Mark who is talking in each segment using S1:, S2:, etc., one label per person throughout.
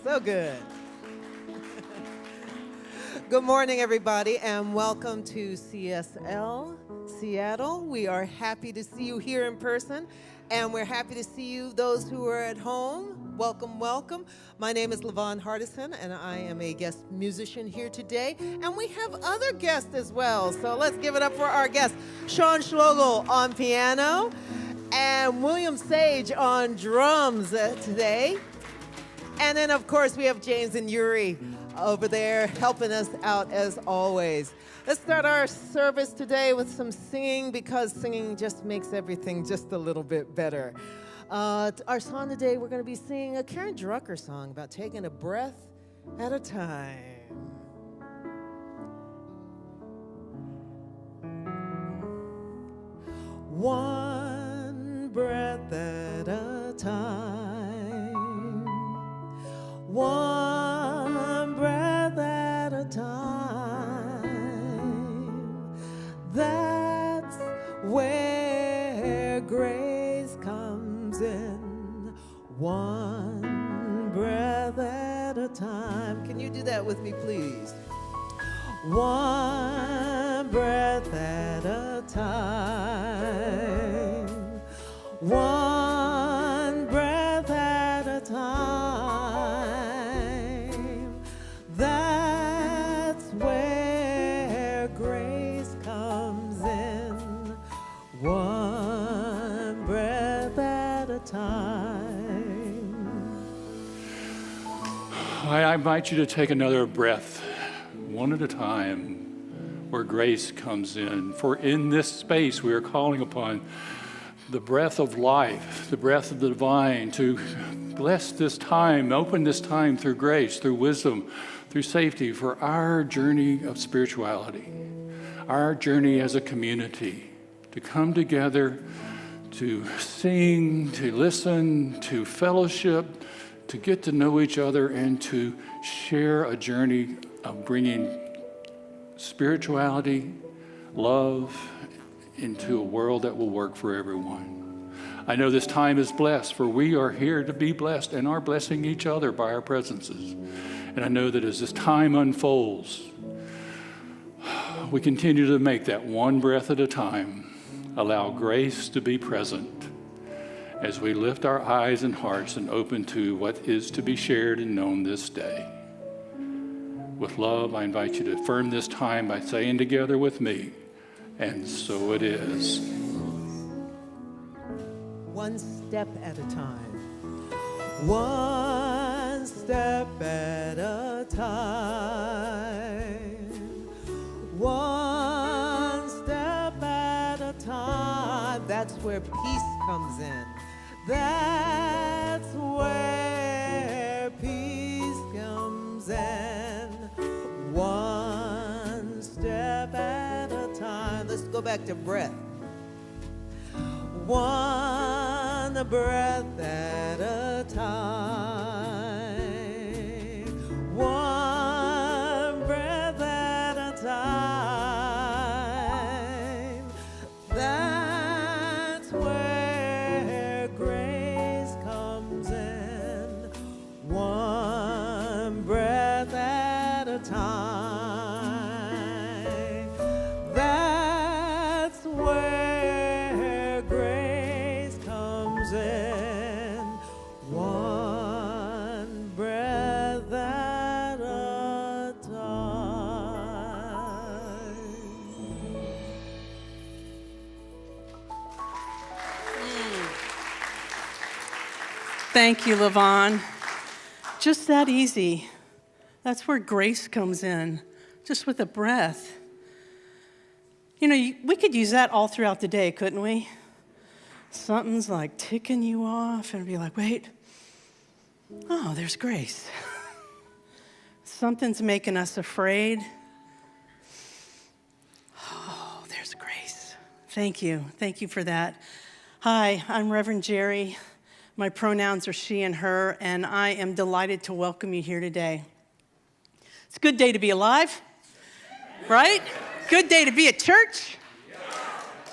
S1: So good. Good morning, everybody, and welcome to CSL Seattle. We are happy to see you here in person, and we're happy to see you, those who are at home. Welcome, welcome. My name is LaVon Hardison, and I am a guest musician here today, and we have other guests as well, so let's give it up for our guests. Sean Schlogel on piano, and William Sage on drums today. And then, of course, we have James and Yuri over there helping us out as always. Let's start our service today with some singing, because singing just makes everything just a little bit better. Our song today, we're going to be singing a Karen Drucker song about taking a breath at a time. One breath at a time. One breath at a time. That's where grace comes in. One breath at a time. Can you do that with me, please? One breath at a time. One breath at a time. That's where grace comes in. One breath at a time.
S2: I invite you to take another breath, one at a time, where grace comes in. For in this space we are calling upon the breath of life, the breath of the divine, to bless this time, open this time through grace, through wisdom, through safety, for our journey of spirituality, our journey as a community, to come together, to sing, to listen, to fellowship, to get to know each other, and to share a journey of bringing spirituality, love, into a world that will work for everyone. I know this time is blessed, for we are here to be blessed and are blessing each other by our presences. And I know that as this time unfolds, we continue to make that one breath at a time, allow grace to be present as we lift our eyes and hearts and open to what is to be shared and known this day. With love, I invite you to affirm this time by saying together with me, and so it is.
S1: One step at a time. One step at a time. One step at a time. That's where peace comes in. That's where peace comes in. One step at a time. Let's go back to breath. One breath at a time. One breath at a time. That's where grace comes in. One breath at a time. That's where grace comes in. One breath at a time.
S3: Thank you, LaVon. Just that easy. That's where grace comes in, just with a breath. You know, we could use that all throughout the day, couldn't we? Something's like ticking you off, and be like, wait, oh, there's grace. Something's making us afraid. Oh, there's grace. Thank you. Thank you for that. Hi, I'm Reverend Jerry. My pronouns are she and her, and I am delighted to welcome you here today. It's a good day to be alive, right? Good day to be at church.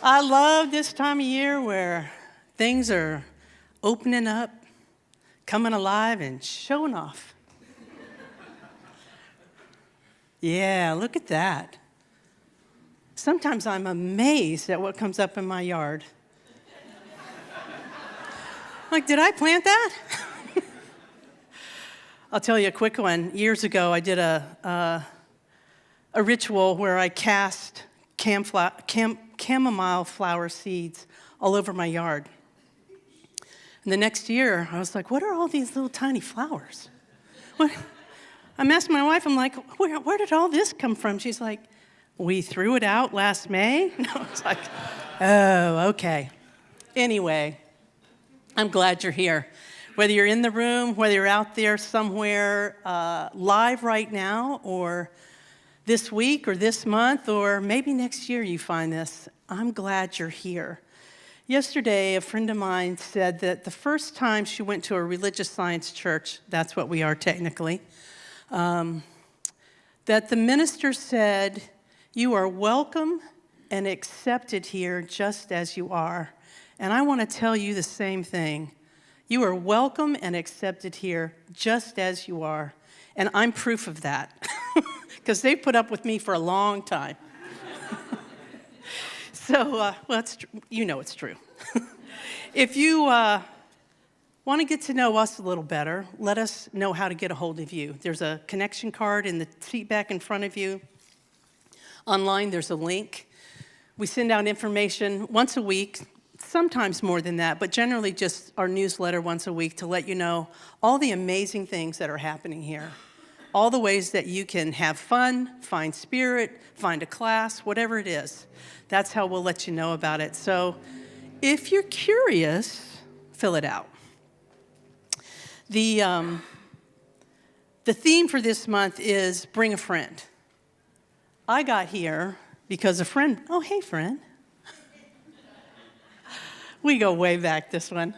S3: I love this time of year where things are opening up, coming alive, and showing off. Yeah, look at that. Sometimes I'm amazed at what comes up in my yard. Like, did I plant that? I'll tell you a quick one. Years ago, I did a ritual where I cast chamomile flower seeds all over my yard. And the next year, I was like, what are all these little tiny flowers? What? I'm asking my wife, I'm like, where did all this come from? She's like, we threw it out last May? No, it's like, oh, okay. Anyway, I'm glad you're here. Whether you're in the room, whether you're out there somewhere live right now, or this week, or this month, or maybe next year you find this, I'm glad you're here. Yesterday, a friend of mine said that the first time she went to a religious science church, that's what we are technically, that the minister said, you are welcome and accepted here just as you are. And I want to tell you the same thing. You are welcome and accepted here just as you are. And I'm proof of that, because they put up with me for a long time. So, well, you know it's true. If you want to get to know us a little better, let us know how to get a hold of you. There's a connection card in the seat back in front of you. Online, there's a link. We send out information once a week, sometimes more than that, but generally just our newsletter once a week to let you know all the amazing things that are happening here. All the ways that you can have fun, find spirit, find a class, whatever it is. That's how we'll let you know about it. So if you're curious, fill it out. The theme for this month is bring a friend. I got here because a friend, oh, hey, friend. We go way back, this one.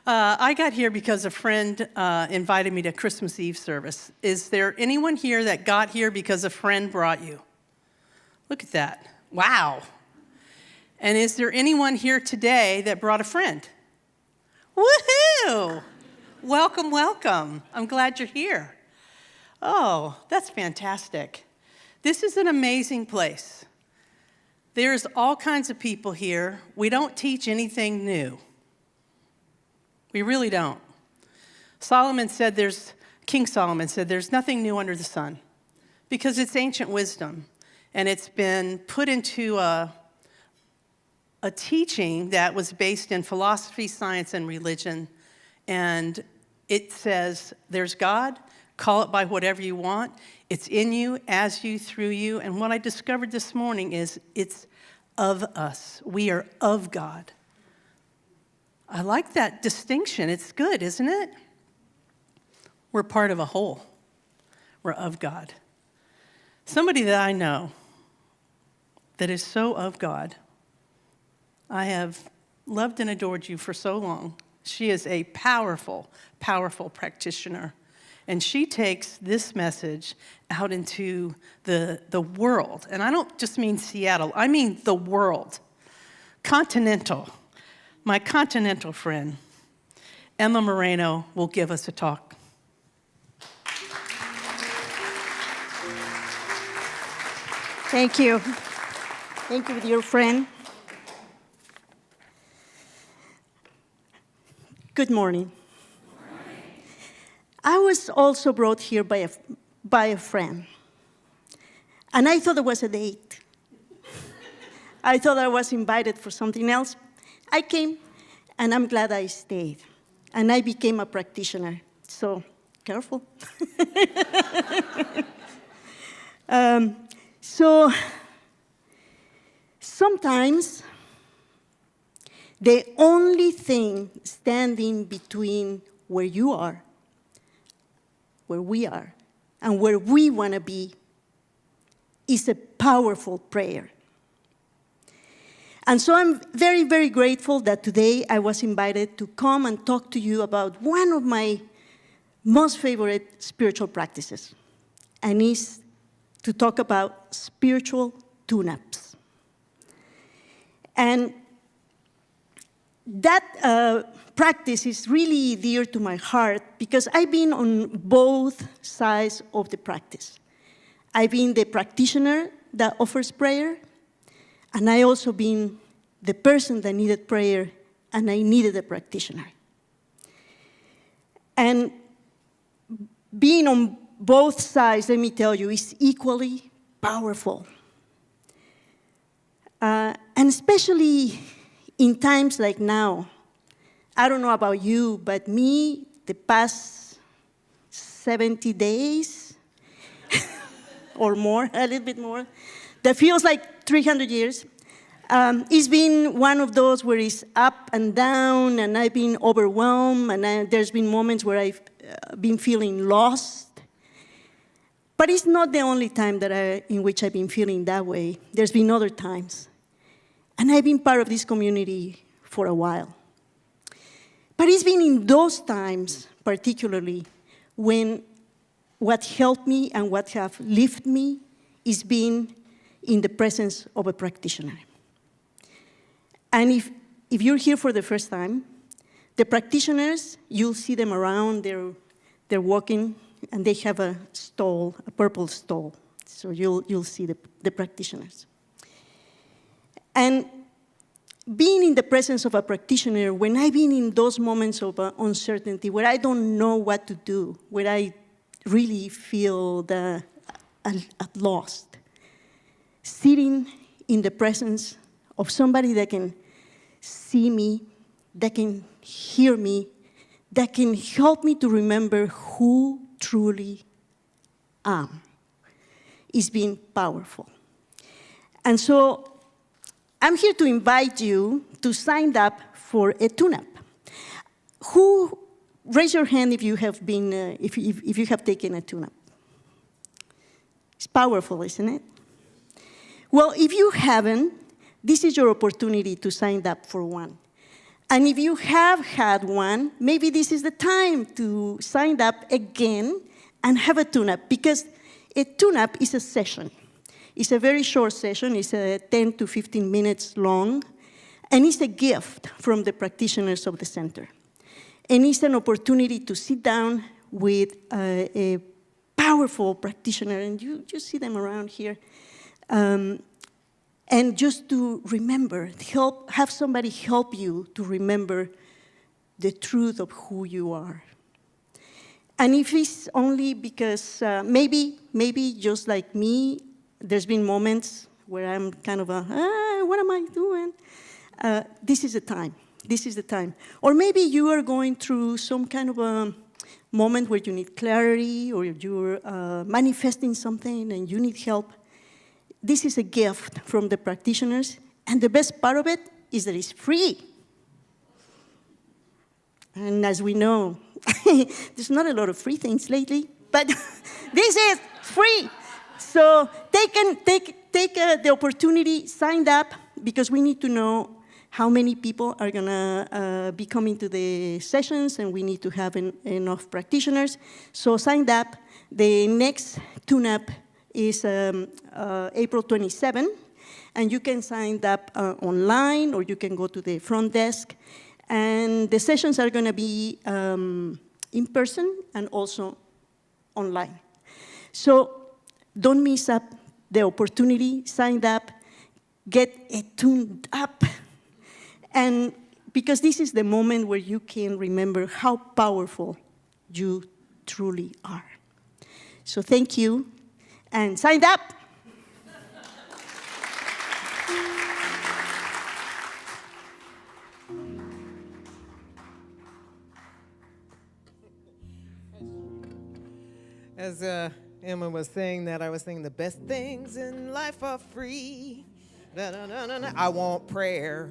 S3: I got here because a friend invited me to Christmas Eve service. Is there anyone here that got here because a friend brought you? Look at that. Wow. And is there anyone here today that brought a friend? Woohoo! Welcome, welcome. I'm glad you're here. Oh, that's fantastic. This is an amazing place. There's all kinds of people here. We don't teach anything new. We really don't. King Solomon said, there's nothing new under the sun, because it's ancient wisdom, and it's been put into a teaching that was based in philosophy, science, and religion, and it says, there's God, call it by whatever you want. It's in you, as you, through you. And what I discovered this morning is it's of us. We are of God. I like that distinction. It's good, isn't it? We're part of a whole. We're of God. Somebody that I know that is so of God, I have loved and adored you for so long. She is a powerful, powerful practitioner. And she takes this message out into the world. And I don't just mean Seattle, I mean the world. Continental. My continental friend, Emma Moreno, will give us a talk.
S4: Thank you. Thank you, dear friend. Good morning. I was also brought here by a friend, and I thought it was a date. I thought I was invited for something else. I came, and I'm glad I stayed, and I became a practitioner, so careful. So sometimes the only thing standing between where you are, where we are, and where we want to be is a powerful prayer. And so I'm very, very grateful that today I was invited to come and talk to you about one of my most favorite spiritual practices, and is to talk about spiritual tune-ups. And that practice is really dear to my heart because I've been on both sides of the practice. I've been the practitioner that offers prayer, and I also been the person that needed prayer, and I needed a practitioner. And being on both sides, let me tell you, is equally powerful. And especially in times like now. I don't know about you, but me, the past 70 days or more, a little bit more, that feels like 300 years. It's been one of those where it's up and down, and I've been overwhelmed, and there's been moments where I've been feeling lost. But it's not the only time in which I've been feeling that way. There's been other times. And I've been part of this community for a while. But it's been in those times, particularly, when what helped me and what have lifted me is being in the presence of a practitioner. And if you're here for the first time, the practitioners, you'll see them around, they're walking, and they have a stole, a purple stole. So you'll see the practitioners. And being in the presence of a practitioner, when I've been in those moments of uncertainty, where I don't know what to do, where I really feel lost, sitting in the presence of somebody that can see me, that can hear me, that can help me to remember who truly am, is being powerful. And so I'm here to invite you to sign up for a tune-up. Raise your hand if you have been, if you have taken a tune-up. It's powerful, isn't it? Well, if you haven't, this is your opportunity to sign up for one. And if you have had one, maybe this is the time to sign up again and have a tune-up, because a tune-up is a session. It's a very short session. It's 10 to 15 minutes long, and it's a gift from the practitioners of the center. And it's an opportunity to sit down with a powerful practitioner, and you see them around here, and just to remember, have somebody help you to remember the truth of who you are. And if it's only because maybe just like me, there's been moments where I'm kind of what am I doing? This is the time. This is the time. Or maybe you are going through some kind of a moment where you need clarity, or you're manifesting something and you need help. This is a gift from the practitioners, and the best part of it is that it's free. And as we know, there's not a lot of free things lately, but this is free. So take the opportunity, sign up, because we need to know how many people are gonna be coming to the sessions, and we need to have enough practitioners. So sign up. The next tune-up is April 27, and you can sign up online, or you can go to the front desk. And the sessions are gonna be in person and also online. So don't miss up the opportunity, sign up, get it tuned up. And because this is the moment where you can remember how powerful you truly are. So thank you, and sign up.
S1: As Emma was saying that, I was saying the best things in life are free. Da, da, da, da, da. I want prayer.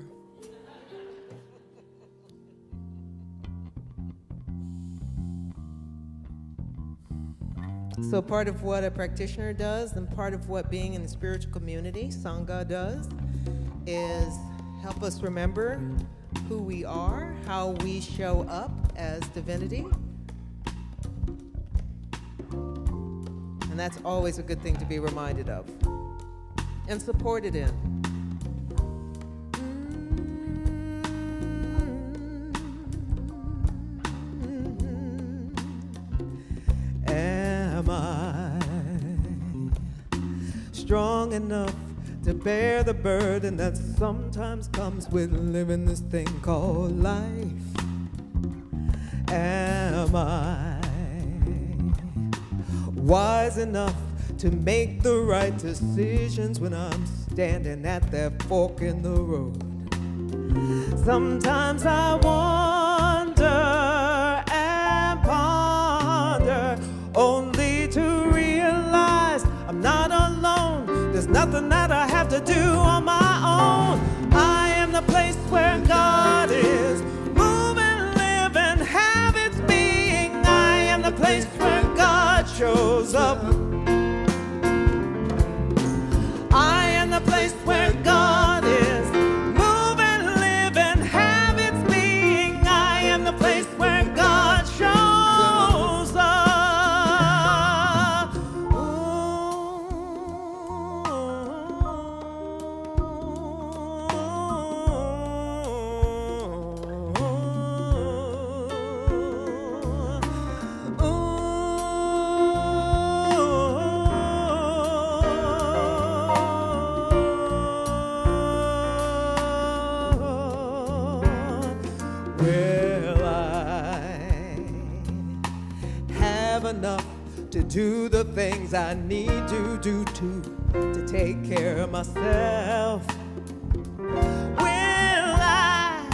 S1: So part of what a practitioner does, and part of what being in the spiritual community, Sangha, does, is help us remember who we are, how we show up as divinity. And that's always a good thing to be reminded of and supported in. Am I strong enough to bear the burden that sometimes comes with living this thing called life? Am I wise enough to make the right decisions when I'm standing at that fork in the road? Sometimes I wonder and ponder, only to realize I'm not alone. There's nothing that I have to do on my own. I am the place where God is, moving, living, have its being. I am the place where God shows up. I am the place where God is, moving, living, have its being. I am the place where God shows up. Will I have enough to do the things I need to do to take care of myself? Will I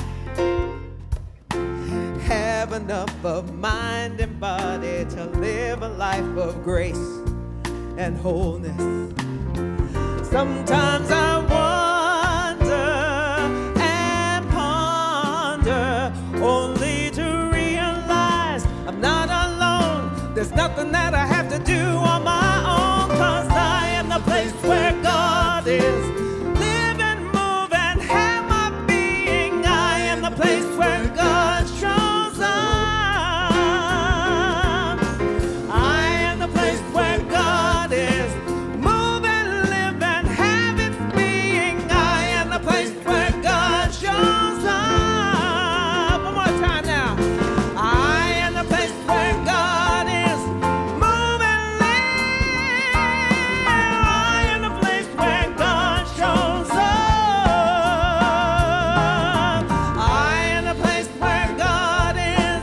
S1: have enough of mind and body to live a life of grace and wholeness? Sometimes I wonder and ponder, only to realize I'm not alone. There's nothing that I have to do on my own, 'cause I am the place where God is, living, moving, have my being. I am the place where God shows up. I am the place where God is, moving, living, have its being. I am the place where God shows up. One more time now. I am the place where God is, moving, living. I am the place where God shows up. I am the place where God is,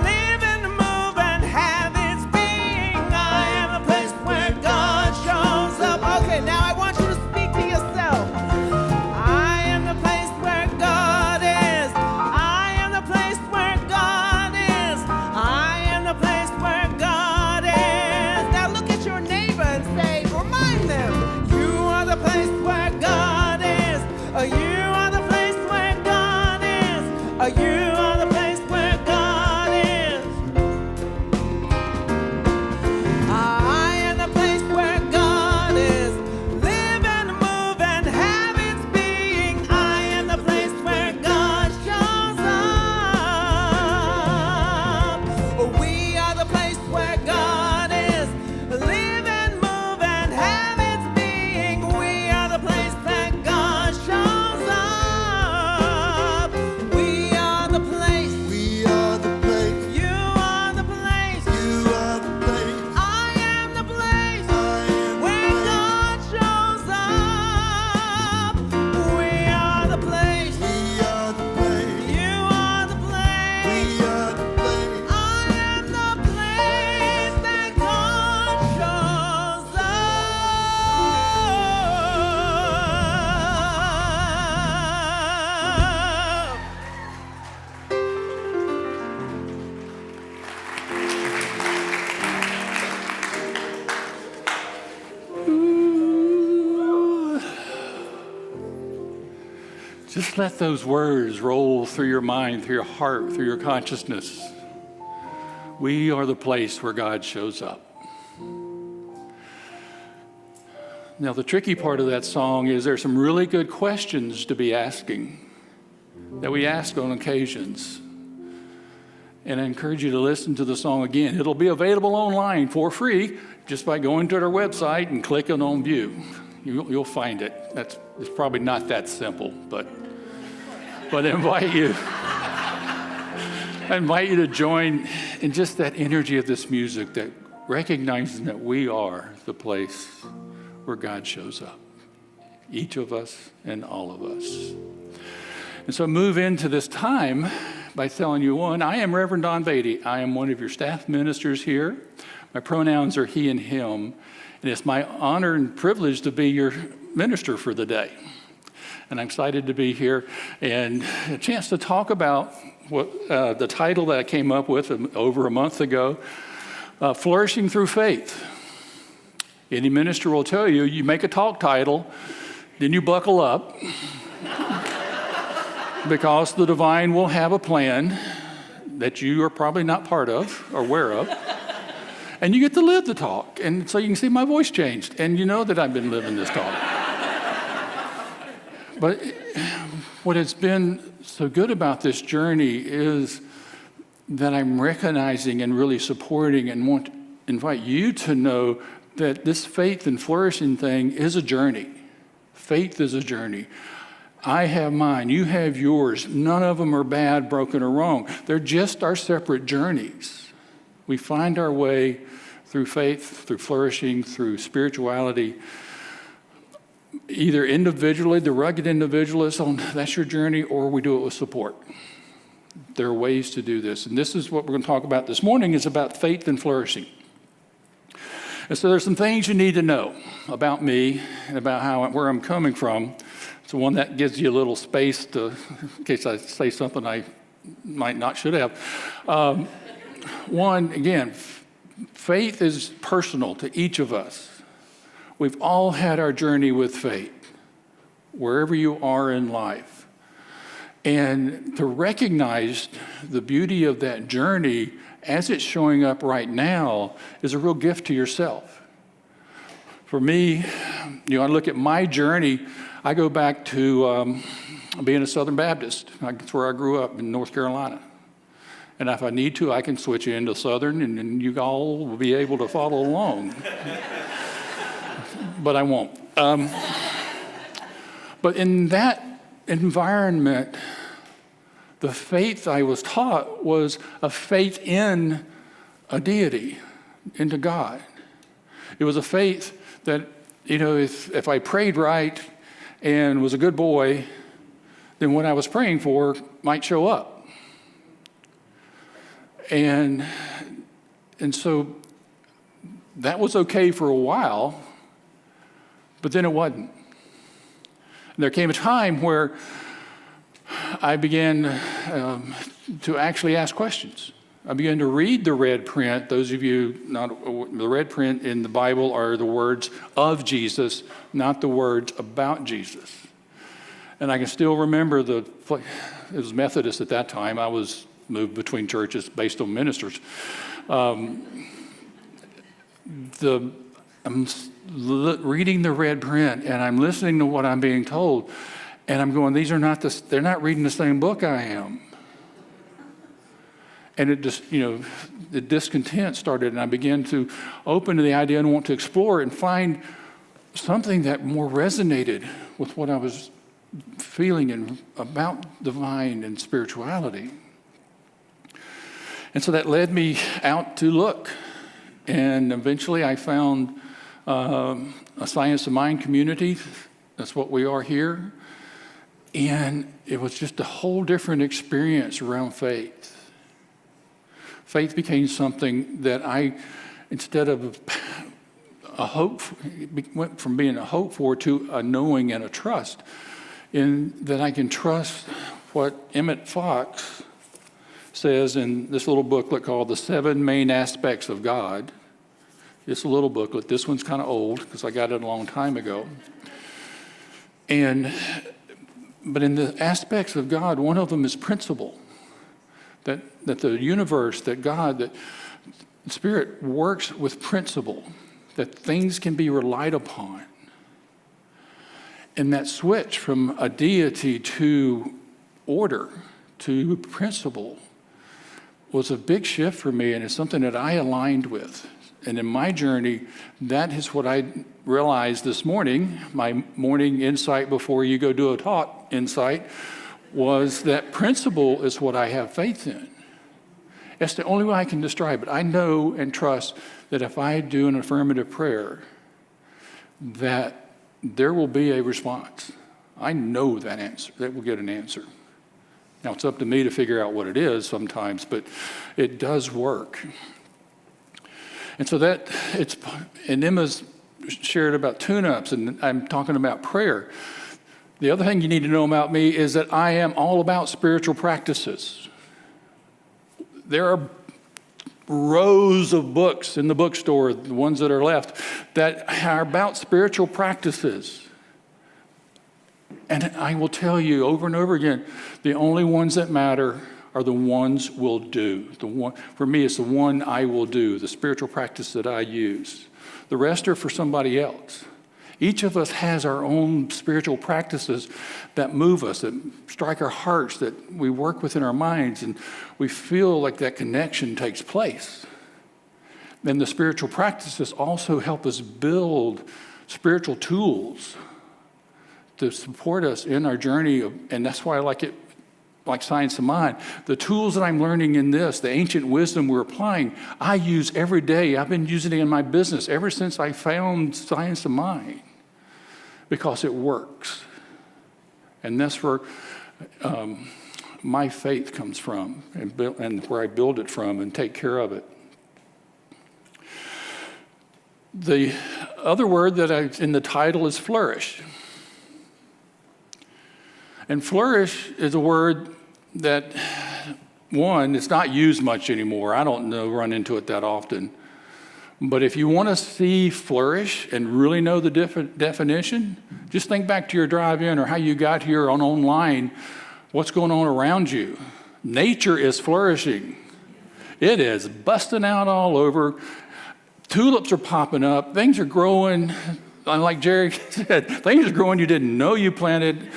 S1: living, moving, have its being. I am the place where God shows up. Okay, now I want you to speak to yourself. I am the place where God is. I am the place where God is. I am the place where God is. Now look at your neighbor and say, remind them, you are the place where God is. You are the place where God is. You are the place where God is. I am the place where God is, living, moving, have its being. I am the place where God shows up. We are the place where God is, living, moving, have its being. We are the place that God shows up. We are the place.
S5: We are the place.
S1: You are the place.
S5: You are the place.
S1: I am the place
S5: I am the
S1: where
S5: place.
S1: God shows up. We are the place.
S5: We are the place.
S1: You are the place.
S5: We are the place.
S1: I am the place that God shows up.
S2: Just let those words roll through your mind, through your heart, through your consciousness. We are the place where God shows up. Now, the tricky part of that song is there's some really good questions to be asking that we ask on occasions. And I encourage you to listen to the song again. It'll be available online for free just by going to our website and clicking on View. You'll find it. It's probably not that simple, but I invite you to join in just that energy of this music, that recognizing that we are the place where God shows up. Each of us and all of us. And so move into this time by telling you, one, I am Rev Don Beaty. I am one of your staff ministers here. My pronouns are he and him. And it's my honor and privilege to be your minister for the day. And I'm excited to be here and a chance to talk about what the title that I came up with over a month ago, Flourishing Through Faith. Any minister will tell you, you make a talk title, then you buckle up, because the divine will have a plan that you are probably not part of or aware of, and you get to live the talk. And so you can see my voice changed, and you know that I've been living this talk. But what has been so good about this journey is that I'm recognizing and really supporting and want to invite you to know that this faith and flourishing thing is a journey. Faith is a journey. I have mine, you have yours. None of them are bad, broken, or wrong. They're just our separate journeys. We find our way through faith, through flourishing, through spirituality, either individually, the rugged individualist, that's your journey, or we do it with support. There are ways to do this. And this is what we're going to talk about this morning, is about faith and flourishing. And so there's some things you need to know about me and about where I'm coming from. It's one that gives you a little space in case I say something I might not should have. One, again, faith is personal to each of us. We've all had our journey with faith, wherever you are in life. And to recognize the beauty of that journey as it's showing up right now is a real gift to yourself. For me, I look at my journey, I go back to being a Southern Baptist. That's where I grew up in North Carolina. And if I need to, I can switch into Southern, and you all will be able to follow along. But I won't. But in that environment, the faith I was taught was a faith in a deity, into God. It was a faith that, if I prayed right and was a good boy, then what I was praying for might show up. And so that was okay for a while, but then it wasn't. And there came a time where I began to actually ask questions. I began to read the red print. Those of you the red print in the Bible are the words of Jesus, not the words about Jesus. And I can still remember it was Methodist at that time. I was moved between churches based on ministers. I'm reading the red print, and I'm listening to what I'm being told, and I'm going, they're not reading the same book I am. And it just, the discontent started, and I began to open to the idea and want to explore and find something that more resonated with what I was feeling about divine and spirituality. And so that led me out to look. And eventually I found a Science of Mind community. That's what we are here. And it was just a whole different experience around faith. Faith became something that instead of a hope, it went from being a hope for to a knowing and a trust. In that I can trust what Emmett Fox says in this little booklet called The 7 Main Aspects of God. It's a little booklet. This one's kind of old because I got it a long time ago. But in the aspects of God, one of them is principle. That the universe, that God, that Spirit works with principle, that things can be relied upon. And that switch from a deity to order, to principle, was a big shift for me, and it's something that I aligned with. And in my journey, that is what I realized this morning. My morning insight before you go do a talk insight was that principle is what I have faith in. It's the only way I can describe it. I know and trust that if I do an affirmative prayer, that there will be a response. I know that answer, that we'll get an answer. Now, it's up to me to figure out what it is sometimes, but it does work. And so and Emma's shared about tune-ups, and I'm talking about prayer. The other thing you need to know about me is that I am all about spiritual practices. There are rows of books in the bookstore, the ones that are left, that are about spiritual practices. And I will tell you over and over again, the only ones that matter are the ones we'll do. For me, it's the one I will do, the spiritual practice that I use. The rest are for somebody else. Each of us has our own spiritual practices that move us, that strike our hearts, that we work within our minds, and we feel like that connection takes place. And the spiritual practices also help us build spiritual tools to support us in our journey, and that's why I like it, like Science of Mind. The tools that I'm learning in this, the ancient wisdom we're applying, I use every day. I've been using it in my business ever since I found Science of Mind, because it works. And that's where my faith comes from, and where I build it from and take care of it. The other word that in the title is flourish. And flourish is a word that, one, it's not used much anymore. I don't run into it that often. But if you want to see flourish and really know the definition, just think back to your drive-in or how you got here online, what's going on around you. Nature is flourishing. It is busting out all over. Tulips are popping up. Things are growing. Like Jerry said, things are growing you didn't know you planted.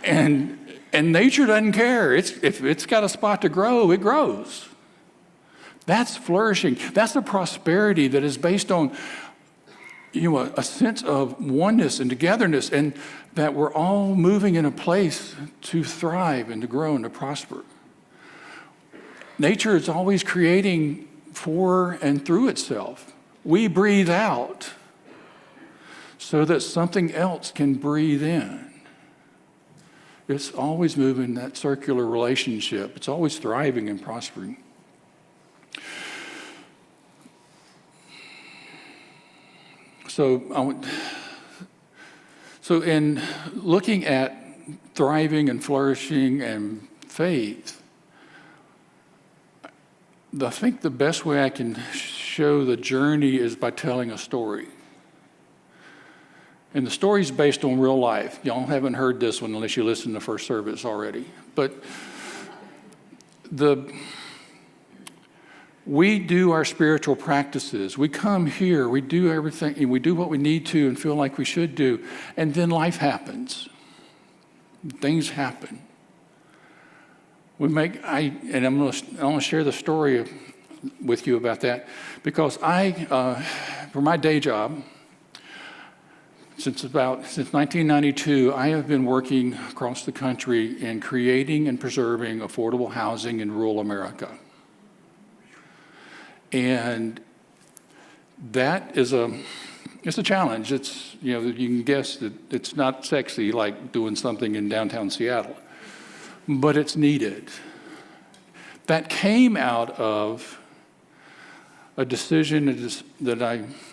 S2: And nature doesn't care. If it's got a spot to grow, it grows. That's flourishing. That's the prosperity that is based on, a sense of oneness and togetherness, and that we're all moving in a place to thrive and to grow and to prosper. Nature is always creating for and through itself. We breathe out so that something else can breathe in. It's always moving that circular relationship. It's always thriving and prospering. So in looking at thriving and flourishing and faith, I think the best way I can show the journey is by telling a story. And the story is based on real life. Y'all haven't heard this one unless you listened to first service already. But we do our spiritual practices. We come here, we do everything, and we do what we need to and feel like we should do. And then life happens. Things happen. I'm going to share the story with you about that, because for my day job, since 1992, I have been working across the country in creating and preserving affordable housing in rural America. And that is it's a challenge. It's, you can guess that it's not sexy like doing something in downtown Seattle, but it's needed. That came out of a decision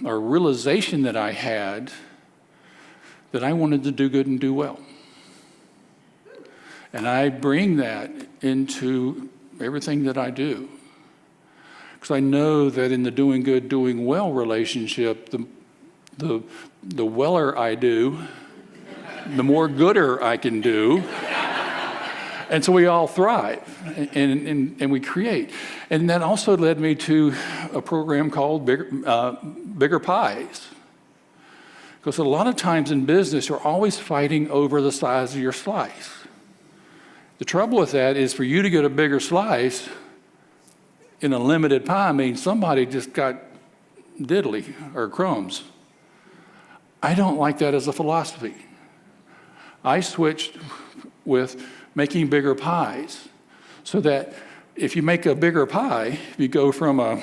S2: or realization that I had that I wanted to do good and do well. And I bring that into everything that I do. Because I know that in the doing good, doing well relationship, the weller I do, the more gooder I can do. And so we all thrive and we create. And that also led me to a program called Bigger Pies. Because a lot of times in business, you're always fighting over the size of your slice. The trouble with that is for you to get a bigger slice in a limited pie means somebody just got diddly or crumbs. I don't like that as a philosophy. I switched with making bigger pies so that if you make a bigger pie, if you go from a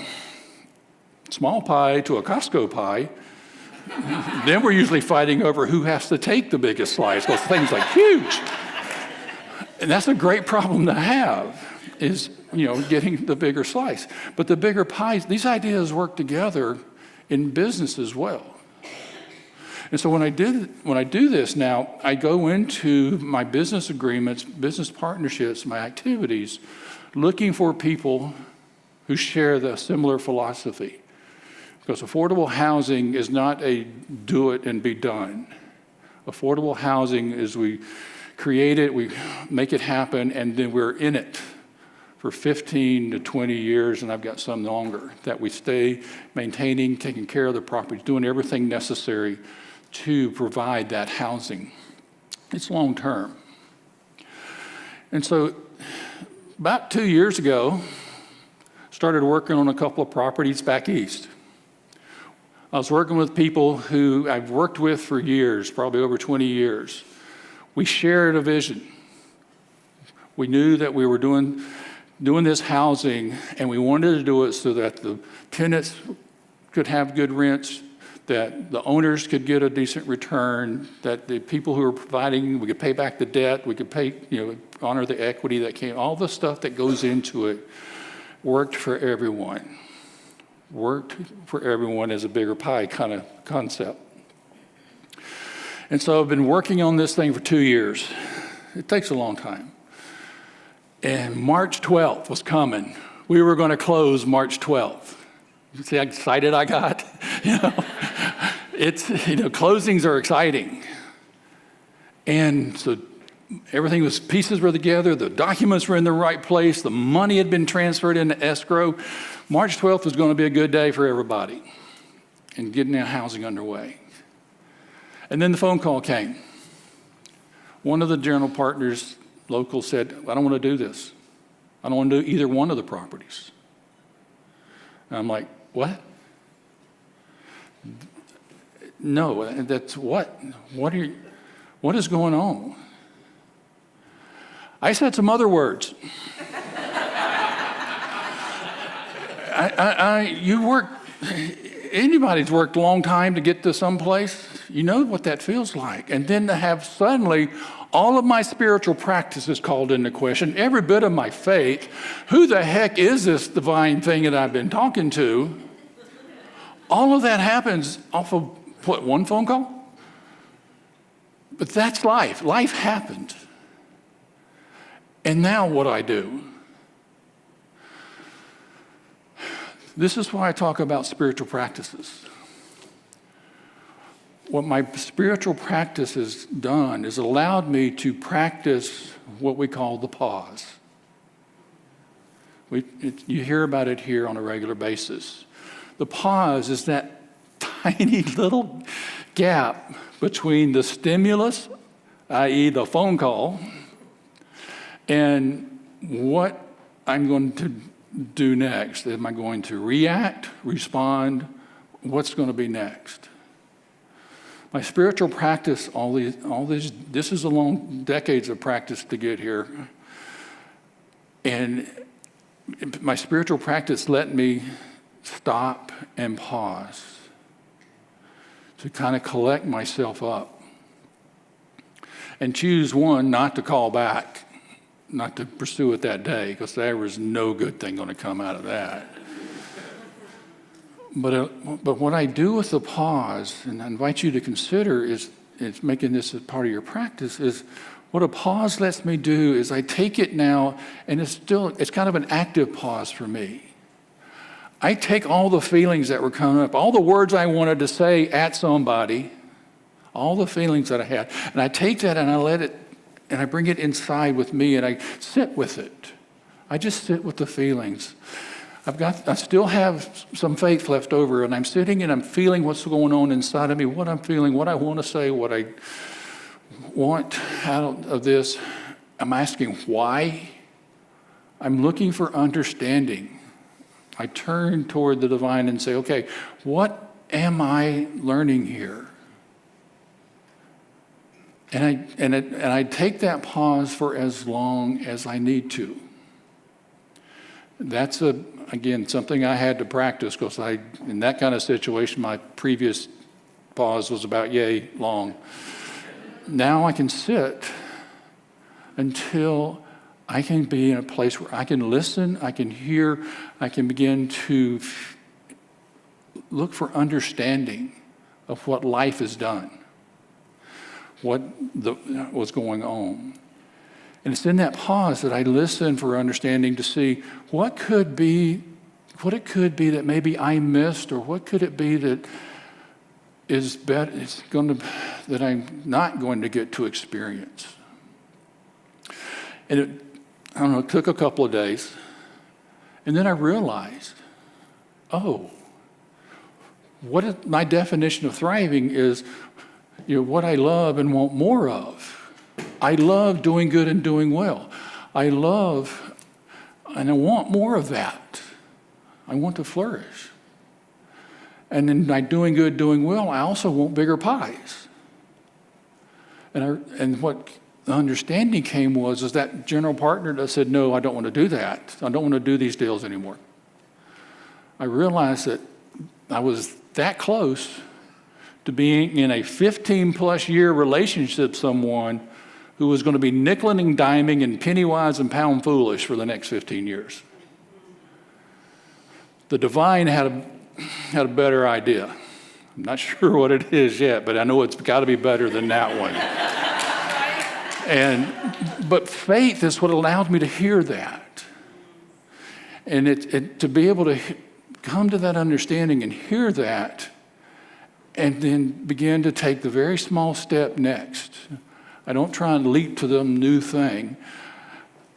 S2: small pie to a Costco pie, Then we're usually fighting over who has to take the biggest slice, because things like huge. And that's a great problem to have, is, getting the bigger slice. But the bigger pies, these ideas work together in business as well. And so when I do this now, I go into my business agreements, business partnerships, my activities, looking for people who share the similar philosophy. Because affordable housing is not a do it and be done. Affordable housing is we create it, we make it happen, and then we're in it for 15 to 20 years, and I've got some longer, that we stay maintaining, taking care of the property, doing everything necessary to provide that housing. It's long term. And so about 2 years ago, started working on a couple of properties back east. I was working with people who I've worked with for years, probably over 20 years. We shared a vision. We knew that we were doing this housing, and we wanted to do it so that the tenants could have good rents, that the owners could get a decent return, that the people who were providing, we could pay back the debt, we could pay, honor the equity that came, all the stuff that goes into it worked for everyone. Worked for everyone as a bigger pie kind of concept. And so I've been working on this thing for 2 years. It takes a long time. And March 12th was coming. We were going to close March 12th. You see how excited I got? Closings are exciting. And so pieces were together, the documents were in the right place, the money had been transferred into escrow. March 12th was going to be a good day for everybody and getting that housing underway. And then the phone call came. One of the general partners, local, said, I don't want to do this. I don't want to do either one of the properties. And I'm like, what? No, that's what? What is going on? I said some other words. Anybody's worked a long time to get to someplace, you know what that feels like. And then to have suddenly all of my spiritual practices called into question, every bit of my faith, who the heck is this divine thing that I've been talking to? All of that happens off of, one phone call? But that's life. Life happened. And now what do I do? This is why I talk about spiritual practices. What my spiritual practice has done is allowed me to practice what we call the pause. You hear about it here on a regular basis. The pause is that tiny little gap between the stimulus, i.e. the phone call, and what I'm going to do next. Am I going to react, respond? What's going to be next? My spiritual practice, this is a long decades of practice to get here. And my spiritual practice let me stop and pause to kind of collect myself up and choose, one, not to call back, not to pursue it that day, because there was no good thing going to come out of that. But what I do with the pause, and I invite you to consider, is making this a part of your practice, is what a pause lets me do is I take it now, and it's kind of an active pause for me. I take all the feelings that were coming up, all the words I wanted to say at somebody, all the feelings that I had, and I take that and I let it, and I bring it inside with me, and I sit with it. I just sit with the feelings. I still have some faith left over, and I'm sitting and I'm feeling what's going on inside of me, what I'm feeling, what I want to say, what I want out of this. I'm asking why. I'm looking for understanding. I turn toward the divine and say, okay, what am I learning here? And I take that pause for as long as I need to. That's again something I had to practice, because in that kind of situation, my previous pause was about yay long. Now I can sit until I can be in a place where I can listen, I can hear, I can begin to look for understanding of what life has done, what's going on. And it's in that pause that I listen for understanding to see what it could be that maybe I missed, or what could it be that that I'm not going to get to experience. And it took a couple of days, and then I realized, my definition of thriving is, what I love and want more of. I love doing good and doing well. I love, and I want more of that. I want to flourish. And then by doing good, doing well, I also want bigger pies. And what the understanding came was that general partner that said, no, I don't want to do that. I don't want to do these deals anymore. I realized that I was that close to being in a 15-plus year relationship with someone who was going to be nickeling and diming and penny wise and pound foolish for the next 15 years. The divine had a better idea. I'm not sure what it is yet, but I know it's got to be better than that one. But faith is what allowed me to hear that. And to be able to come to that understanding and hear that, and then begin to take the very small step next. I don't try and leap to the new thing.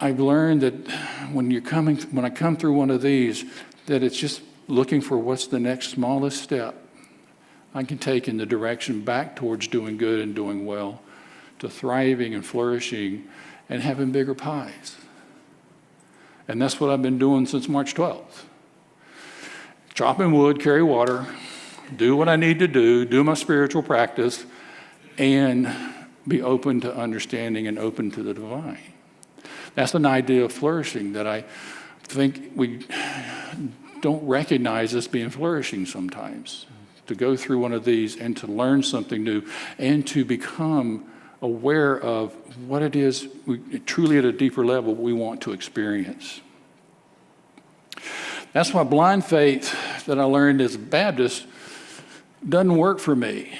S2: I've learned that when I come through one of these, that it's just looking for what's the next smallest step I can take in the direction back towards doing good and doing well, to thriving and flourishing and having bigger pies. And that's what I've been doing since March 12th. Chopping wood, carry water, do what I need to do my spiritual practice, and be open to understanding and open to the divine. That's an idea of flourishing that I think we don't recognize as being flourishing sometimes. To go through one of these and to learn something new and to become aware of what it is truly at a deeper level we want to experience. That's why blind faith that I learned as a Baptist doesn't work for me.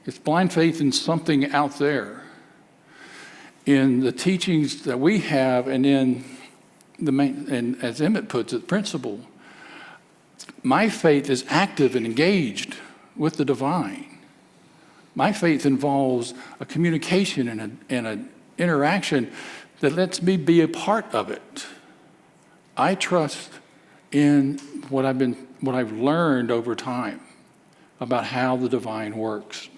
S2: It's blind faith in something out there. In the teachings that we have, and in and as Emmett puts it, principle, my faith is active and engaged with the divine. My faith involves a communication and an interaction that lets me be a part of it. I trust in what I've learned over time about how the divine works.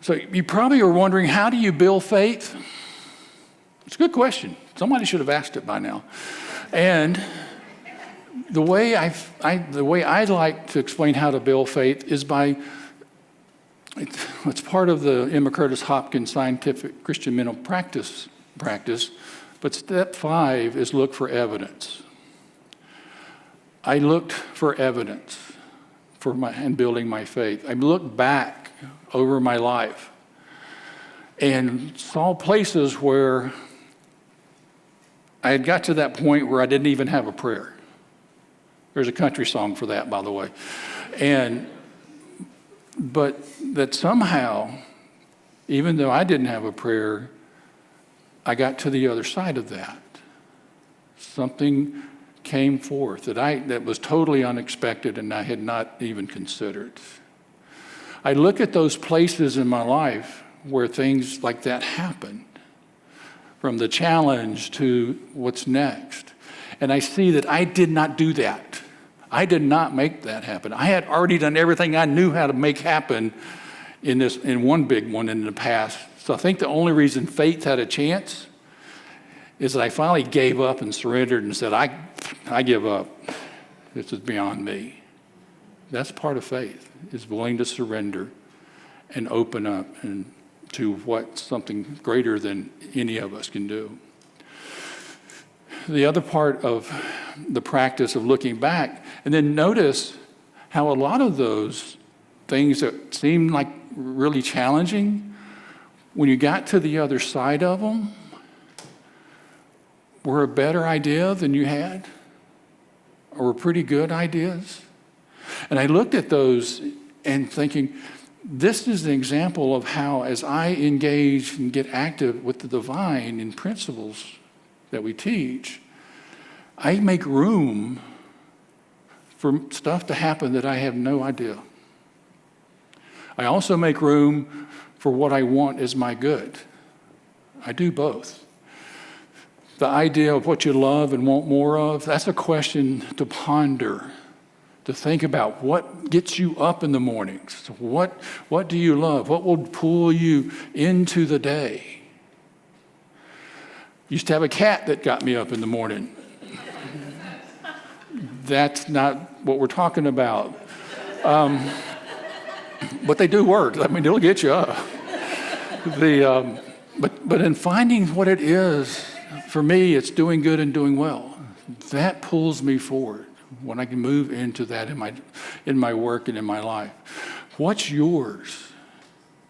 S2: So you probably are wondering, how do you build faith? It's a good question. Somebody should have asked it by now. And the way I'd like to explain how to build faith is it's part of the Emma Curtis Hopkins Scientific Christian Mental Practice, but step 5 is look for evidence. I looked for evidence in building my faith. I looked back over my life and saw places where I had got to that point where I didn't even have a prayer. There's a country song for that, by the way. But that somehow, even though I didn't have a prayer, I got to the other side of that. Something came forth that was totally unexpected and I had not even considered. I look at those places in my life where things like that happened, from the challenge to what's next, and I see that I did not do that. I did not make that happen. I had already done everything I knew how to make happen in one big one in the past. So I think the only reason faith had a chance is that I finally gave up and surrendered and said, I give up. This is beyond me. That's part of faith, is willing to surrender and open up to what something greater than any of us can do. The other part of the practice of looking back, and then notice how a lot of those things that seemed like really challenging, when you got to the other side of them, were a better idea than you had, or were pretty good ideas. And I looked at those and thinking, this is an example of how, as I engage and get active with the divine in principles that we teach, I make room for stuff to happen that I have no idea. I also make room for what I want as my good. I do both. The idea of what you love and want more of, that's a question to ponder, to think about. What gets you up in the mornings? What do you love? What will pull you into the day? Used to have a cat that got me up in the morning. That's not what we're talking about. But they do work. I mean, they'll get you up. But in finding what it is, for me, it's doing good and doing well. That pulls me forward when I can move into that in my work and in my life. What's yours?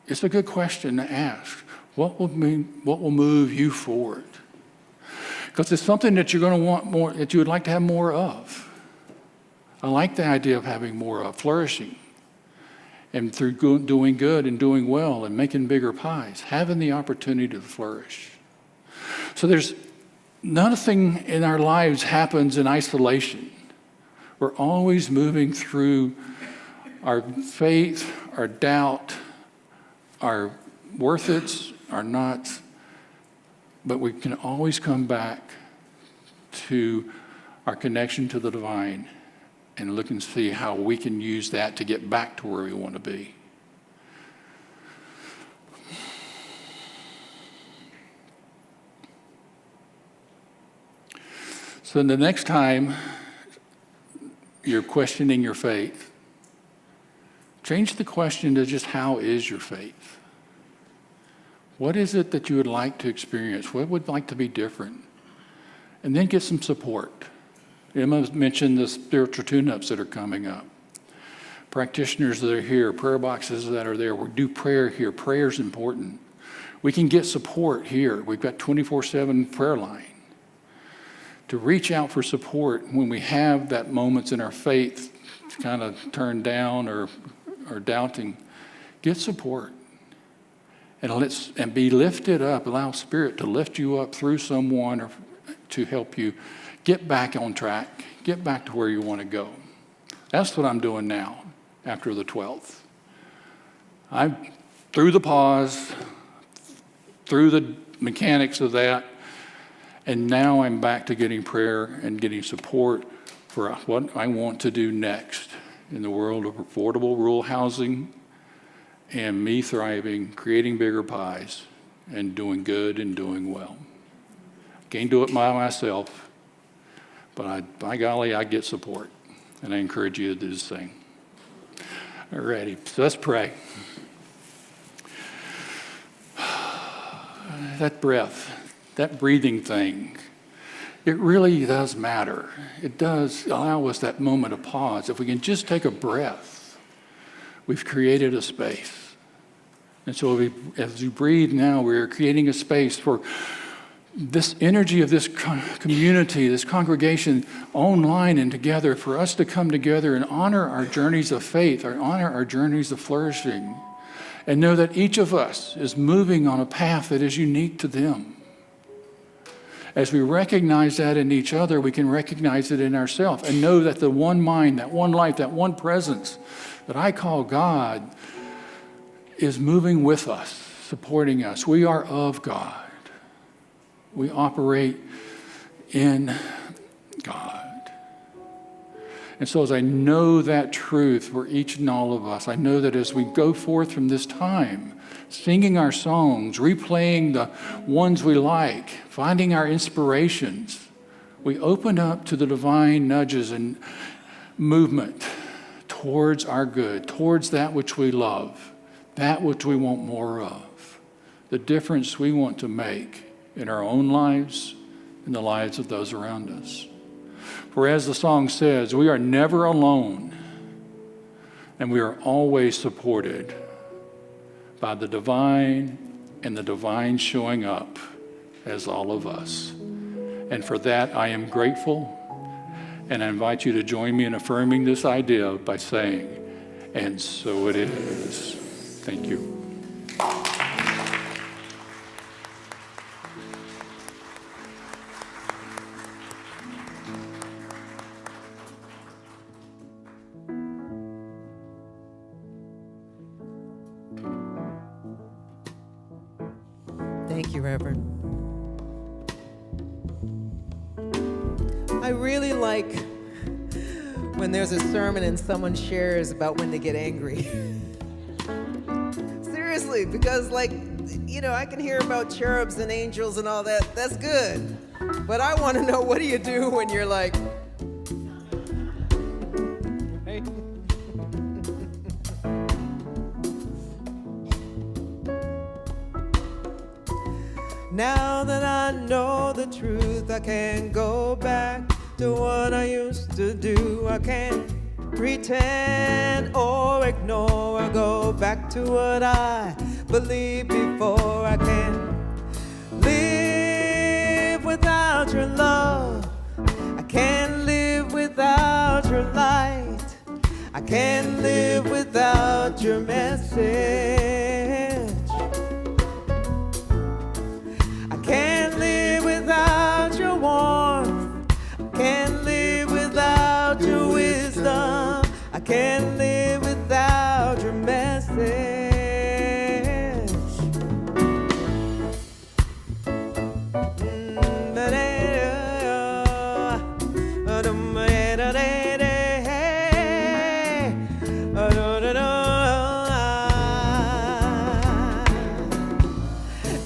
S2: It's a good question to ask. What will move you forward? Because it's something that you're going to want more, that you would like to have more of. I like the idea of having more of, flourishing. And through doing good and doing well and making bigger pies, having the opportunity to flourish. So there's nothing in our lives happens in isolation. We're always moving through our faith, our doubt, our worth it's, our nots, but we can always come back to our connection to the divine and look and see how we can use that to get back to where we want to be. So the next time you're questioning your faith, change the question to just how is your faith? What is it that you would like to experience? What would like to be different? And then get some support. Emma mentioned the spiritual tune-ups that are coming up. Practitioners that are here, prayer boxes that are there. We do prayer here. Prayer is important. We can get support here. We've got 24/7 prayer line. To reach out for support when we have that moments in our faith kind of turned down or doubting, get support. And be lifted up. Allow Spirit to lift you up through someone or to help you get back on track, get back to where you want to go. That's what I'm doing now after the 12th. I'm through the pause, through the mechanics of that, and now I'm back to getting prayer and getting support for what I want to do next in the world of affordable rural housing and me thriving, creating bigger pies, and doing good and doing well. Can't do it by myself. But by golly, I get support, and I encourage you to do the same. All righty, so let's pray. That breath, that breathing thing, it really does matter. It does allow us that moment of pause. If we can just take a breath, we've created a space. And so as we breathe now, we're creating a space for this energy of this community, this congregation, online and together, for us to come together and honor our journeys of faith, honor our journeys of flourishing, and know that each of us is moving on a path that is unique to them. As we recognize that in each other, we can recognize it in ourselves and know that the one mind, that one life, that one presence that I call God is moving with us, supporting us. We are of God. We operate in God. And so as I know that truth for each and all of us, I know that as we go forth from this time, singing our songs, replaying the ones we like, finding our inspirations, we open up to the divine nudges and movement towards our good, towards that which we love, that which we want more of, the difference we want to make in our own lives and the lives of those around us. For as the song says, we are never alone And we are always supported by the divine and the divine showing up as all of us. And for that, I am grateful. And I invite you to join me in affirming this idea by saying, and so it is. Thank you.
S1: Thank you, Reverend. I really like when there's a sermon and someone shares about when they get angry. Seriously, because I can hear about cherubs and angels and all that. That's good. But I want to know, what do you do when you're like, hey? Now that I know the truth, I can't go back to what I used to do. I can't pretend or ignore or go back to what I believed before. I can't live without your love. I can't live without your light. I can't live without your message. Can't live without your warmth. Can't live without your wisdom. I can't live without your message.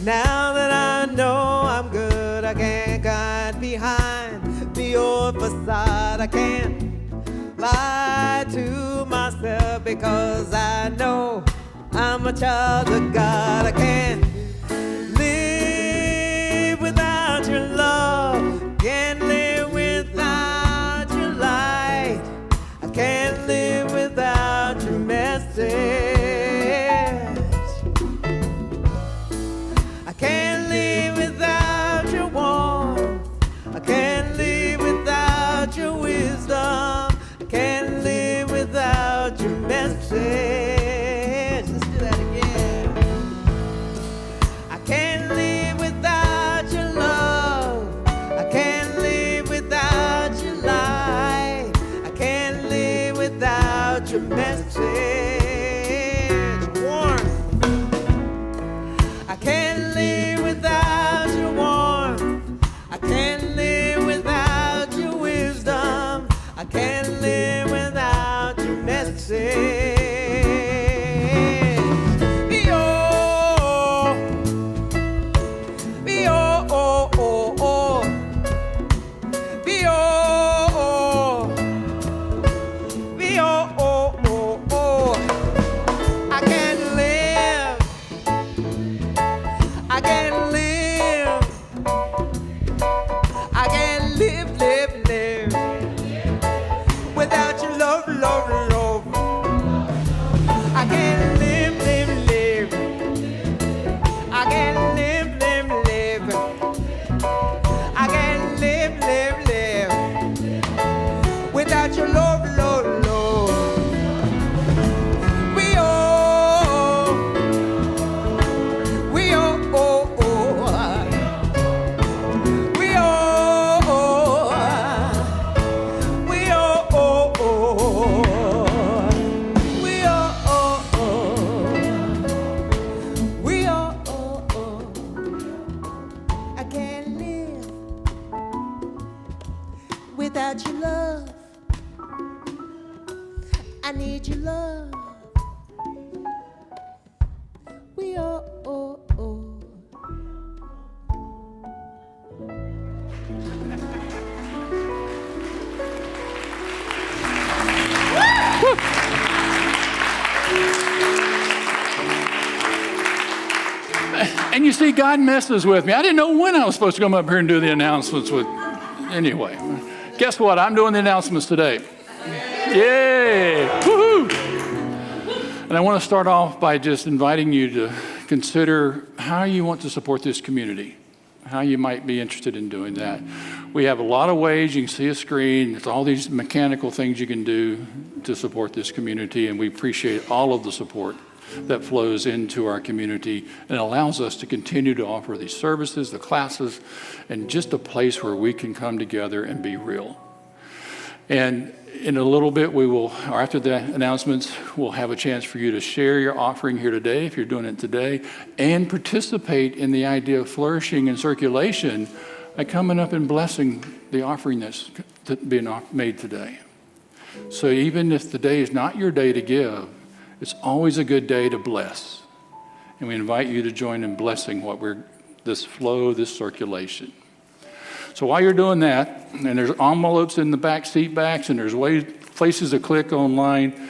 S1: Now that I know I'm good, I can't hide behind the old facade. I can't lie to myself because I know I'm a child of God. I can't live without your love. Can't live without your light. I can't live without your message. I can't live without your warmth. I can't live without your wisdom. I can't live without your message. Let's do that again. I can't live without your love. I can't live without your light. I can't live without your message. Warmth. I can't live without your warmth. I can't live without your wisdom. I can't live without your message. I can't live. I can't live. I can't live without your love. I can't live. I can't live. I can't live without your love. I can't live without your love. I need your love. We are.
S2: And you see, God messes with me. I didn't know when I was supposed to come up here and do the announcements with. Anyway, guess what? I'm doing the announcements today. Yay! Woohoo! And I want to start off by just inviting you to consider how you want to support this community, how you might be interested in doing that. We have a lot of ways. You can see a screen. There's all these mechanical things you can do to support this community, and we appreciate all of the support that flows into our community and allows us to continue to offer these services, the classes, and just a place where we can come together and be real. And in a little bit, we will, or after the announcements, we'll have a chance for you to share your offering here today, if you're doing it today, and participate in the idea of flourishing and circulation by coming up and blessing the offering that's being made today. So even if the day is not your day to give, it's always a good day to bless. And we invite you to join in blessing this flow, this circulation. So while you're doing that, and there's envelopes in the back seat backs, and there's places to click online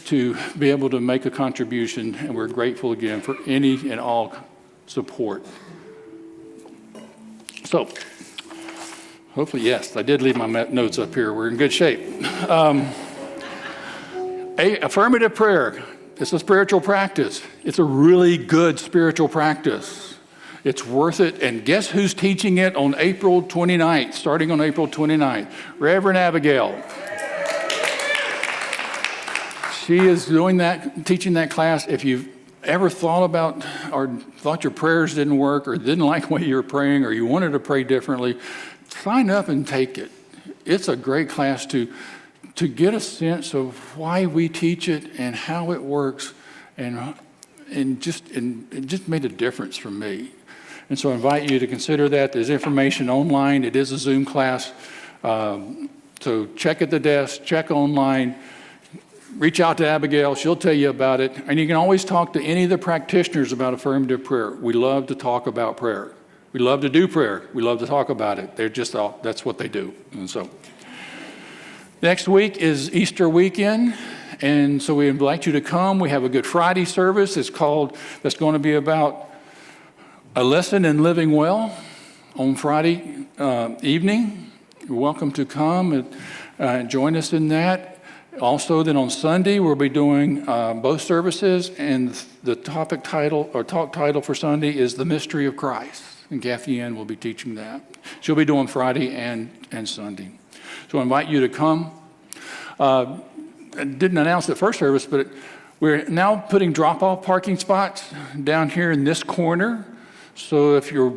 S2: to be able to make a contribution, and we're grateful again for any and all support. So, hopefully, yes, I did leave my notes up here. We're in good shape. Affirmative prayer, it's a spiritual practice. It's a really good spiritual practice. It's worth it. And guess who's teaching it on April 29th, starting on April 29th? Reverend Abigail. She is teaching that class. If you've ever thought about or thought your prayers didn't work or didn't like the way you were praying or you wanted to pray differently, sign up and take it. It's a great class to get a sense of why we teach it and how it works, and it just made a difference for me. And so I invite you to consider that. There's information online. It is a Zoom class. So check at the desk, check online, reach out to Abigail. She'll tell you about it. And you can always talk to any of the practitioners about affirmative prayer. We love to talk about prayer. We love to do prayer. We love to talk about it. That's what they do. And so next week is Easter weekend. And so we invite you to come. We have a Good Friday service. That's going to be about a lesson in living well on Friday evening. You're welcome to come and join us in that. Also, then on Sunday, we'll be doing both services, and the talk title for Sunday is The Mystery of Christ. And Kathy Ann will be teaching that. She'll be doing Friday and Sunday. So I invite you to come. I didn't announce the first service, but we're now putting drop-off parking spots down here in this corner. So if you're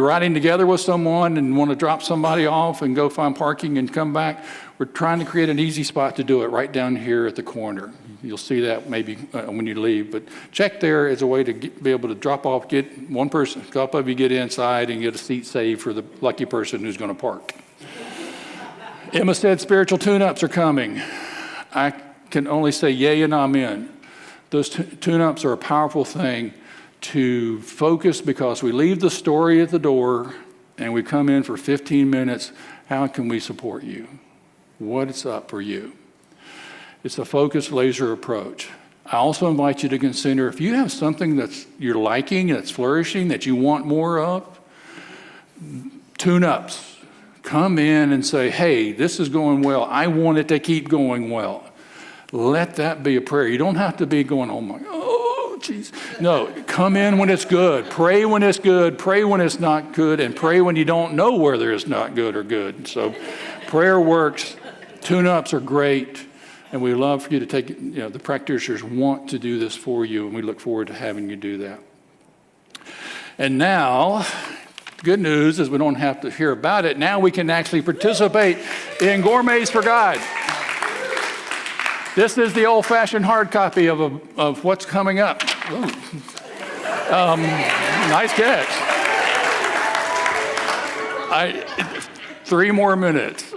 S2: riding together with someone and want to drop somebody off and go find parking and come back, we're trying to create an easy spot to do it right down here at the corner. You'll see that maybe when you leave, but check there as a way to be able to drop off, get one person, a couple of you get inside and get a seat saved for the lucky person who's going to park. Emma said spiritual tune-ups are coming. I can only say yay and amen. Those tune-ups are a powerful thing to focus, because we leave the story at the door and we come in for 15 minutes. How can we support you? What is up for you? It's a focused laser approach. I also invite you to consider, if you have something that's you're liking, that's flourishing, that you want more of, tune-ups. Come in and say, hey, this is going well. I want it to keep going well. Let that be a prayer. You don't have to be going, oh, geez. No, come in when it's good. Pray when it's good. Pray when it's not good. And pray when you don't know whether it's not good or good. So prayer works. Tune-ups are great. And we love for you to take, the practitioners want to do this for you, and we look forward to having you do that. And now, good news is we don't have to hear about it. Now we can actually participate in Gourmets for God. This is the old-fashioned hard copy of what's coming up. Nice catch. 3 more minutes.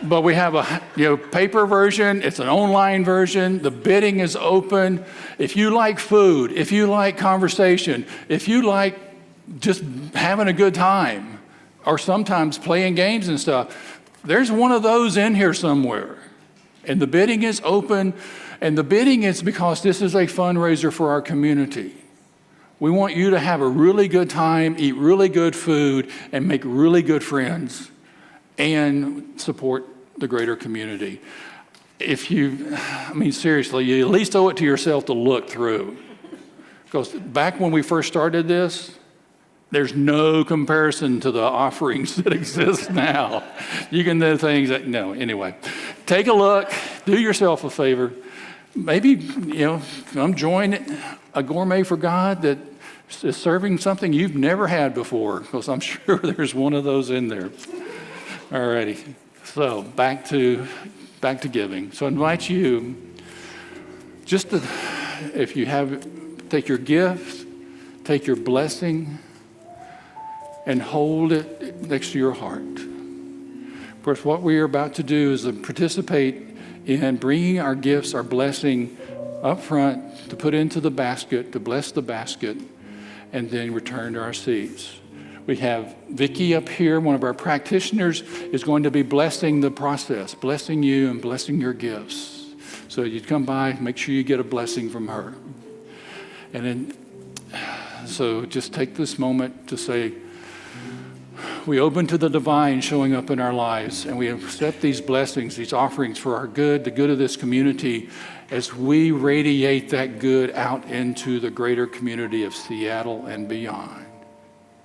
S2: But we have a paper version. It's an online version. The bidding is open. If you like food, if you like conversation, if you like just having a good time, or sometimes playing games and stuff, there's one of those in here somewhere. And the bidding is open. And the bidding is because this is a fundraiser for our community. We want you to have a really good time, eat really good food, and make really good friends, and support the greater community. seriously, you at least owe it to yourself to look through. Because back when we first started this, there's no comparison to the offerings that exist now. You can do things that, no, anyway. Take a look, do yourself a favor. Maybe, come join a Gourmet for God that is serving something you've never had before, because I'm sure there's one of those in there. All righty. So back to giving. So I invite you just to, if you have, take your gift, take your blessing, and hold it next to your heart. Of course, what we are about to do is to participate in bringing our gifts, our blessing up front to put into the basket, to bless the basket, and then return to our seats. We have Vicki up here, one of our practitioners, is going to be blessing the process, blessing you and blessing your gifts. So you come by, make sure you get a blessing from her. And then, so just take this moment to say, we open to the divine showing up in our lives, and we accept these blessings, these offerings for our good, the good of this community, as we radiate that good out into the greater community of Seattle and beyond.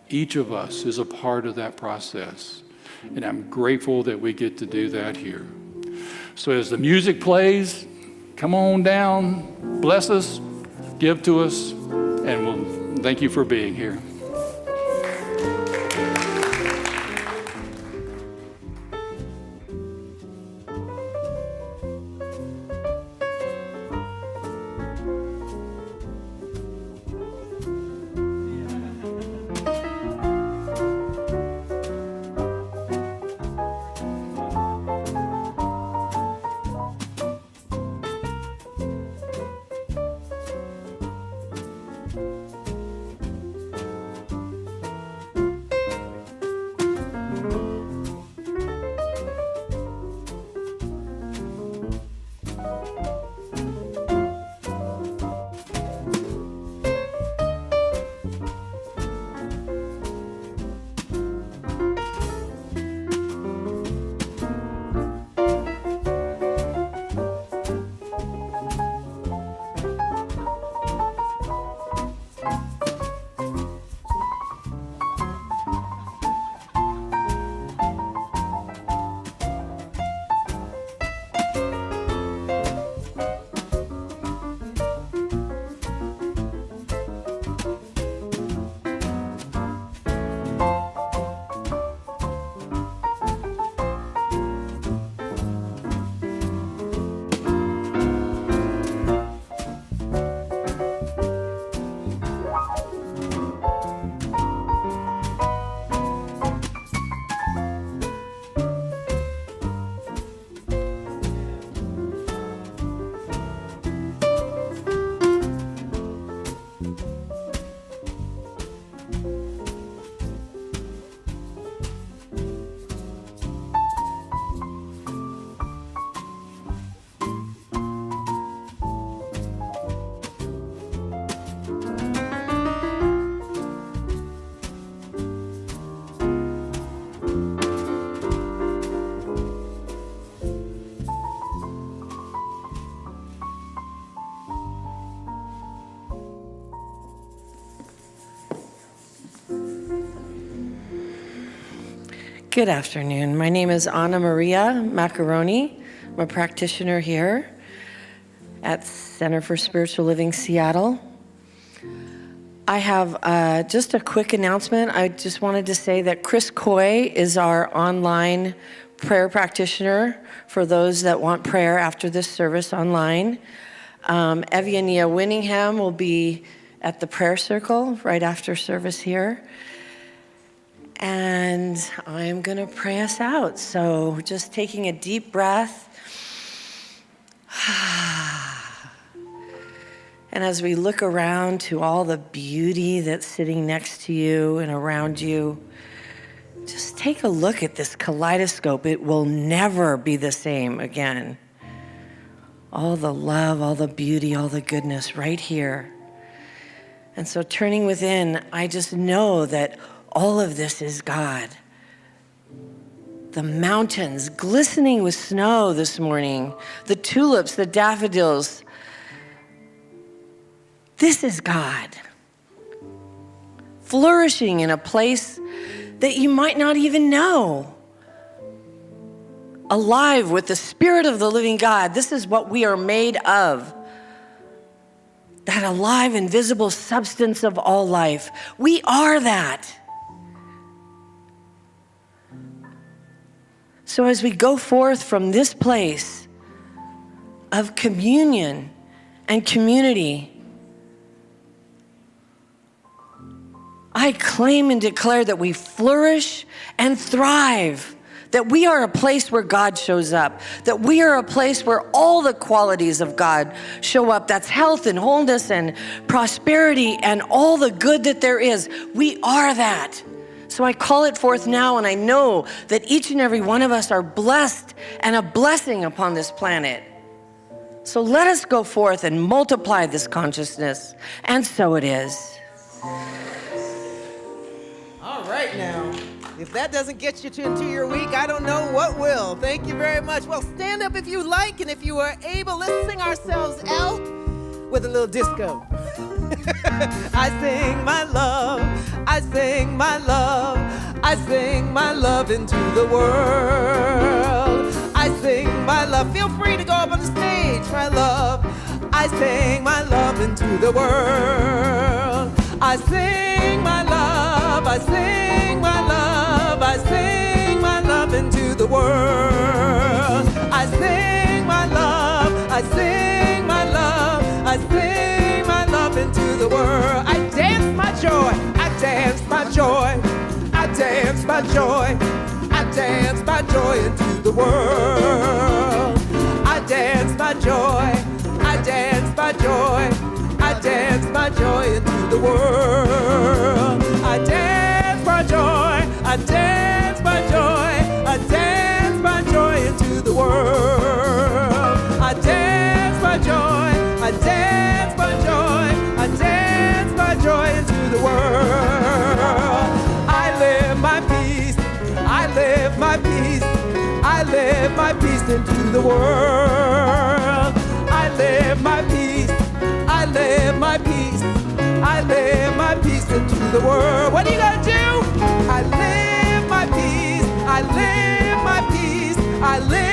S2: Each of us is a part of that process, and I'm grateful that we get to do that here. So as the music plays, come on down, bless us, give to us, and we'll thank you for being here.
S6: Good afternoon. My name is Anna Maria Macaroni. I'm a practitioner here at Center for Spiritual Living, Seattle. I have just a quick announcement. I just wanted to say that Chris Coy is our online prayer practitioner for those that want prayer after this service online. Eviania Winningham will be at the prayer circle right after service here. And I'm going to pray us out. So just taking a deep breath. And as we look around to all the beauty that's sitting next to you and around you, just take a look at this kaleidoscope. It will never be the same again. All the love, all the beauty, all the goodness right here. And so turning within, I just know that all of this is God. the mountains glistening with snow this morning, the tulips, the daffodils. This is God, flourishing in a place that you might not even know. Alive with the Spirit of the living God. This is what we are made of. That alive, invisible substance of all life. We are that. So as we go forth from this place of communion and community, I claim and declare that we flourish and thrive, that we are a place where God shows up, that we are a place where all the qualities of God show up. That's health and wholeness and prosperity and all the good that there is. We are that. So I call it forth now, and I know that each and every one of us are blessed and a blessing upon this planet. So let us go forth and multiply this consciousness, and so it is.
S1: All right now. If that doesn't get you into your week, I don't know what will. Thank you very much. Well, stand up if you like, and if you are able, let's sing ourselves out with a little disco. I sing my love, I sing my love, I sing my love into the world. I sing my love. Feel free to go up on the stage, my love. I sing my love into the world. I sing my love, I sing my love, I sing my love into the world. I sing my love, I sing my love, I sing my love into the world. I dance my joy, I dance my joy, I dance my joy, I dance my joy into the world. I dance my joy, I dance my joy, I dance my joy into the world. I dance my joy, I dance my joy, I dance my joy into the world. I dance my joy, I dance my joy, I dance my joy into the world. I live my peace, I live my peace, I live my peace into the world. I live my peace, I live my peace, I live my peace into the world. What are you gonna do? I live my peace, I live my peace, I live